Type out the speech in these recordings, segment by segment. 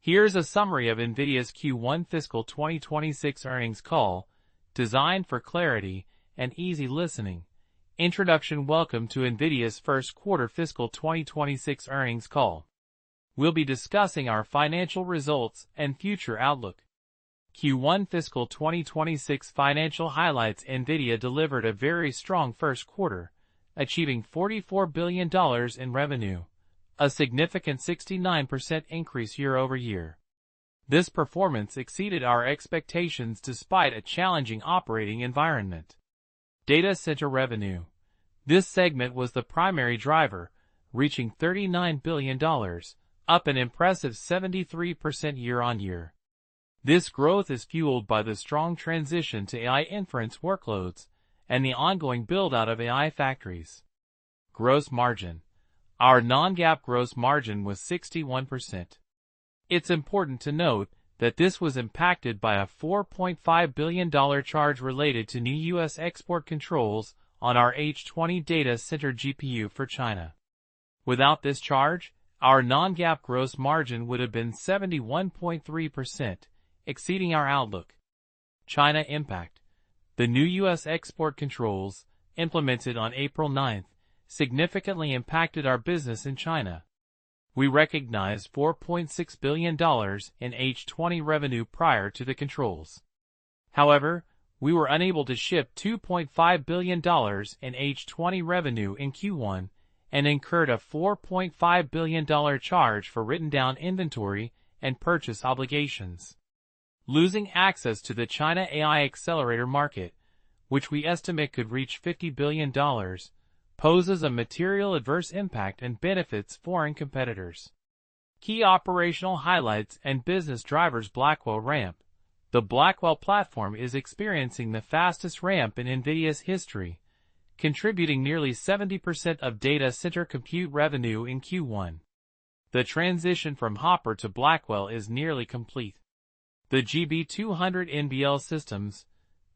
Here's a summary of Nvidia's Q1 fiscal 2026 earnings call, designed for clarity and easy listening. Introduction. Welcome to Nvidia's first quarter fiscal 2026 earnings call. We'll be discussing our financial results and future outlook. Q1 fiscal 2026 financial highlights. Nvidia delivered a very strong first quarter, achieving $44 billion in revenue, a significant 69% increase year-over-year. This performance exceeded our expectations despite a challenging operating environment. Data center revenue. This segment was the primary driver, reaching $39 billion, up an impressive 73% year-on-year. This growth is fueled by the strong transition to AI inference workloads and the ongoing build-out of AI factories. Gross margin. Our non-GAAP gross margin was 61%. It's important to note that this was impacted by a $4.5 billion charge related to new U.S. export controls on our H20 data center GPU for China. Without this charge, our non-GAAP gross margin would have been 71.3%, exceeding our outlook. China impact. The new U.S. export controls, implemented on April 9th, significantly impacted our business in China. We recognized $4.6 billion in H20 revenue prior to the controls. However, we were unable to ship $2.5 billion in H20 revenue in Q1 and incurred a $4.5 billion charge for written-down inventory and purchase obligations. Losing access to the China AI accelerator market, which we estimate could reach $50 billion, poses a material adverse impact and benefits foreign competitors. Key operational highlights and business drivers. Blackwell ramp. The Blackwell platform is experiencing the fastest ramp in Nvidia's history, contributing nearly 70% of data center compute revenue in Q1. The transition from Hopper to Blackwell is nearly complete. The GB200 NVL systems,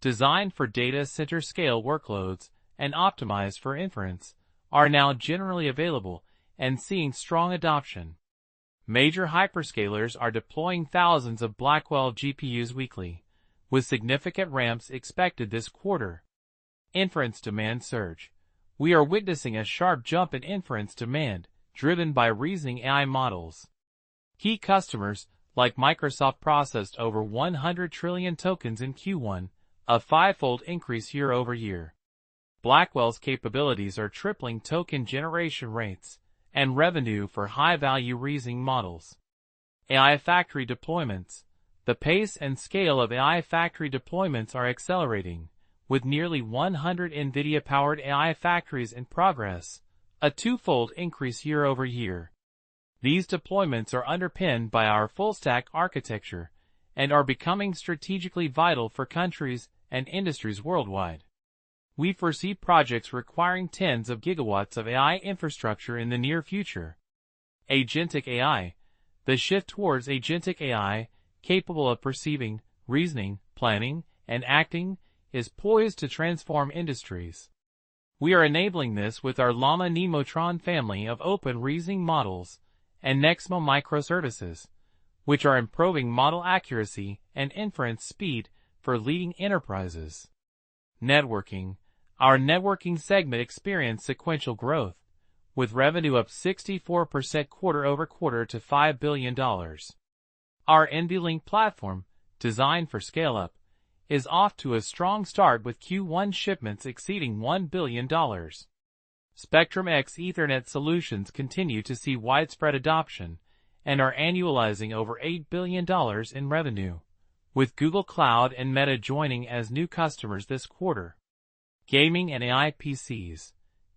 designed for data center scale workloads and optimized for inference, are now generally available and seeing strong adoption. Major hyperscalers are deploying thousands of Blackwell GPUs weekly, with significant ramps expected this quarter. Inference demand surge. We are witnessing a sharp jump in inference demand, driven by reasoning AI models. Key customers, like Microsoft, processed over 100 trillion tokens in Q1, a five-fold increase year-over-year. Blackwell's capabilities are tripling token generation rates and revenue for high-value reasoning models. AI factory deployments. The pace and scale of AI factory deployments are accelerating, with nearly 100 Nvidia-powered AI factories in progress, a two-fold increase year-over-year. These deployments are underpinned by our full-stack architecture and are becoming strategically vital for countries and industries worldwide. We foresee projects requiring tens of gigawatts of AI infrastructure in the near future. Agentic AI. The shift towards agentic AI, capable of perceiving, reasoning, planning, and acting, is poised to transform industries. We are enabling this with our Llama Nemotron family of open reasoning models and Nexmo microservices, which are improving model accuracy and inference speed for leading enterprises. Networking. Our networking segment experienced sequential growth, with revenue up 64% quarter-over-quarter to $5 billion. Our NVLink platform, designed for scale-up, is off to a strong start with Q1 shipments exceeding $1 billion. Spectrum-X Ethernet solutions continue to see widespread adoption and are annualizing over $8 billion in revenue, with Google Cloud and Meta joining as new customers this quarter. Gaming and AI PCs.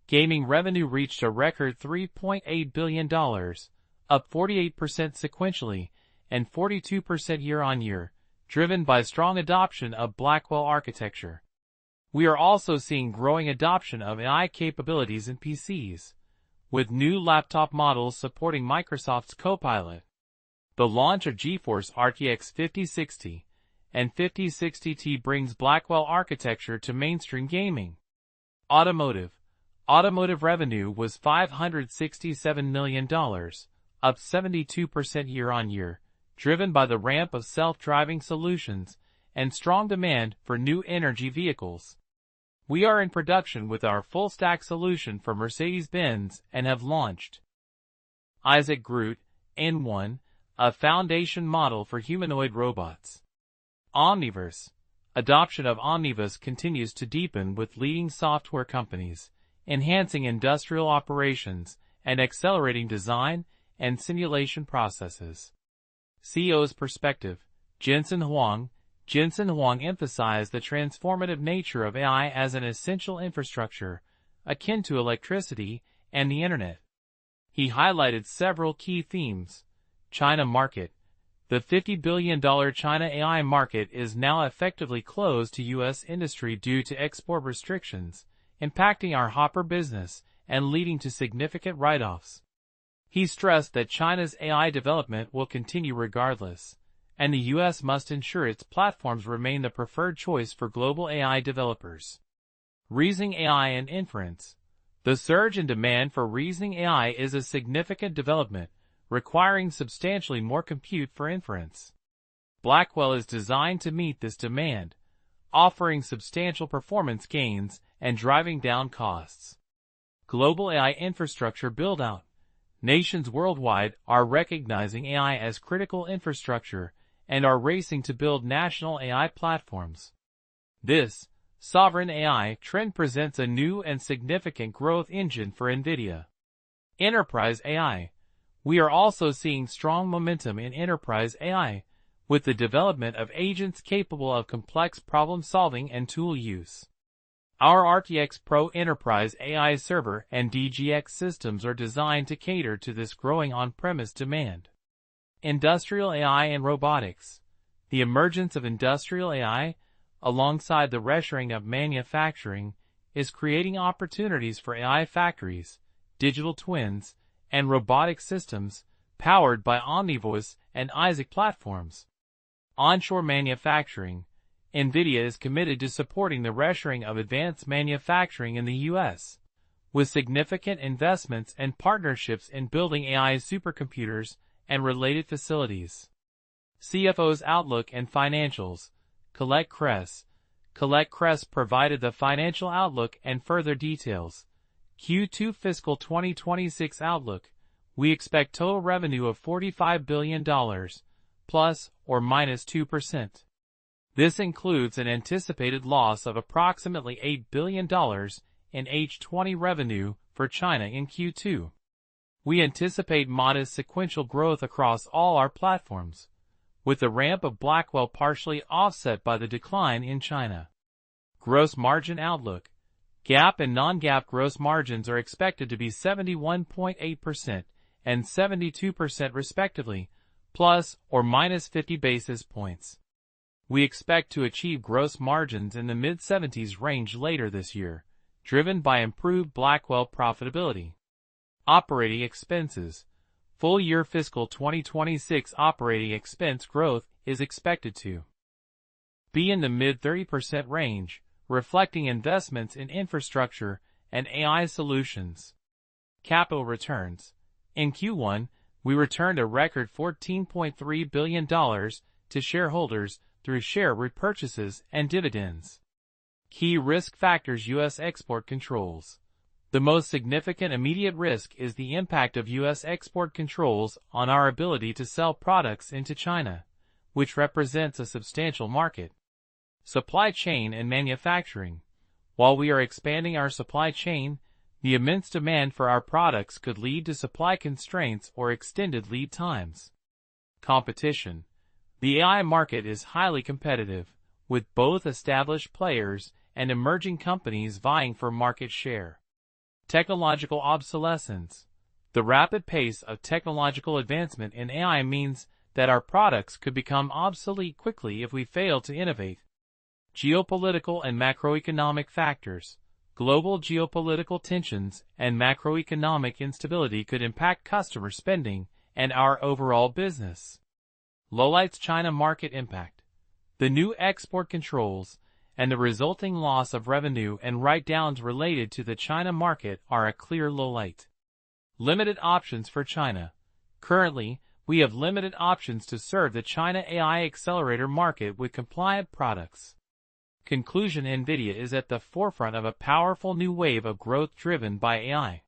Gaming revenue reached a record $3.8 billion, up 48% sequentially and 42% year-on-year, driven by strong adoption of Blackwell architecture. We are also seeing growing adoption of AI capabilities in PCs, with new laptop models supporting Microsoft's Copilot. The launch of GeForce RTX 5060 and 5060 brings Blackwell architecture to mainstream gaming. Automotive. Automotive revenue was $567 million, up 72% year-on-year, driven by the ramp of self-driving solutions and strong demand for new energy vehicles. We are in production with our full-stack solution for Mercedes-Benz and have launched Isaac GR00T N1, a foundation model for humanoid robots. Omniverse. Adoption of Omniverse continues to deepen with leading software companies, enhancing industrial operations and accelerating design and simulation processes. CEO's perspective. Jensen Huang emphasized the transformative nature of AI as an essential infrastructure, akin to electricity and the Internet. He highlighted several key themes. China market. The $50 billion China AI market is now effectively closed to U.S. industry due to export restrictions, impacting our Hopper business and leading to significant write-offs. He stressed that China's AI development will continue regardless, and the U.S. must ensure its platforms remain the preferred choice for global AI developers. Reasoning AI and inference. The surge in demand for reasoning AI is a significant development, requiring substantially more compute for inference. Blackwell is designed to meet this demand, offering substantial performance gains and driving down costs. Global AI infrastructure build-out. Nations worldwide are recognizing AI as critical infrastructure and are racing to build national AI platforms. This sovereign AI trend presents a new and significant growth engine for Nvidia. Enterprise AI. We are also seeing strong momentum in enterprise AI, with the development of agents capable of complex problem-solving and tool use. Our RTX Pro Enterprise AI server and DGX systems are designed to cater to this growing on-premise demand. Industrial AI and robotics. The emergence of industrial AI, alongside the reshoring of manufacturing, is creating opportunities for AI factories, digital twins, and robotic systems powered by Omnivoice and Isaac platforms. Onshore manufacturing. Nvidia is committed to supporting the reshoring of advanced manufacturing in the U.S., with significant investments and partnerships in building AI supercomputers and related facilities. CFO's outlook and financials. Colette Kress provided the financial outlook and further details. Q2 fiscal 2026 outlook. We expect total revenue of $45 billion, plus or minus 2%. This includes an anticipated loss of approximately $8 billion in H20 revenue for China in Q2. We anticipate modest sequential growth across all our platforms, with the ramp of Blackwell partially offset by the decline in China. Gross margin outlook. GAAP and non-GAAP gross margins are expected to be 71.8% and 72% respectively, plus or minus 50 basis points. We expect to achieve gross margins in the mid-70s range later this year, driven by improved Blackwell profitability. Operating expenses. Full-year fiscal 2026 operating expense growth is expected to be in the mid-30% range, reflecting investments in infrastructure and AI solutions. Capital returns. In Q1, we returned a record $14.3 billion to shareholders through share repurchases and dividends. Key risk factors. U.S. export controls. The most significant immediate risk is the impact of U.S. export controls on our ability to sell products into China, which represents a substantial market. Supply chain and manufacturing. While we are expanding our supply chain, the immense demand for our products could lead to supply constraints or extended lead times. Competition. The AI market is highly competitive, with both established players and emerging companies vying for market share. Technological obsolescence. The rapid pace of technological advancement in AI means that our products could become obsolete quickly if we fail to innovate. Geopolitical and macroeconomic factors. Global geopolitical tensions and macroeconomic instability could impact customer spending and our overall business. Lowlights. China market impact. The new export controls and the resulting loss of revenue and write-downs related to the China market are a clear lowlight. Limited options for China. Currently, we have limited options to serve the China AI accelerator market with compliant products. Conclusion: Nvidia is at the forefront of a powerful new wave of growth driven by AI.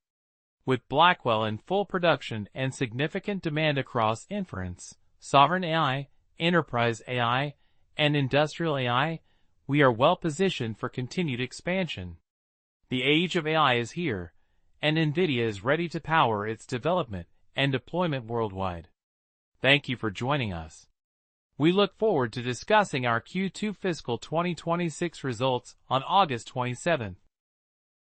With Blackwell in full production and significant demand across inference, sovereign AI, enterprise AI, and industrial AI, we are well positioned for continued expansion. The age of AI is here, and Nvidia is ready to power its development and deployment worldwide. Thank you for joining us. We look forward to discussing our Q2 fiscal 2026 results on August 27th.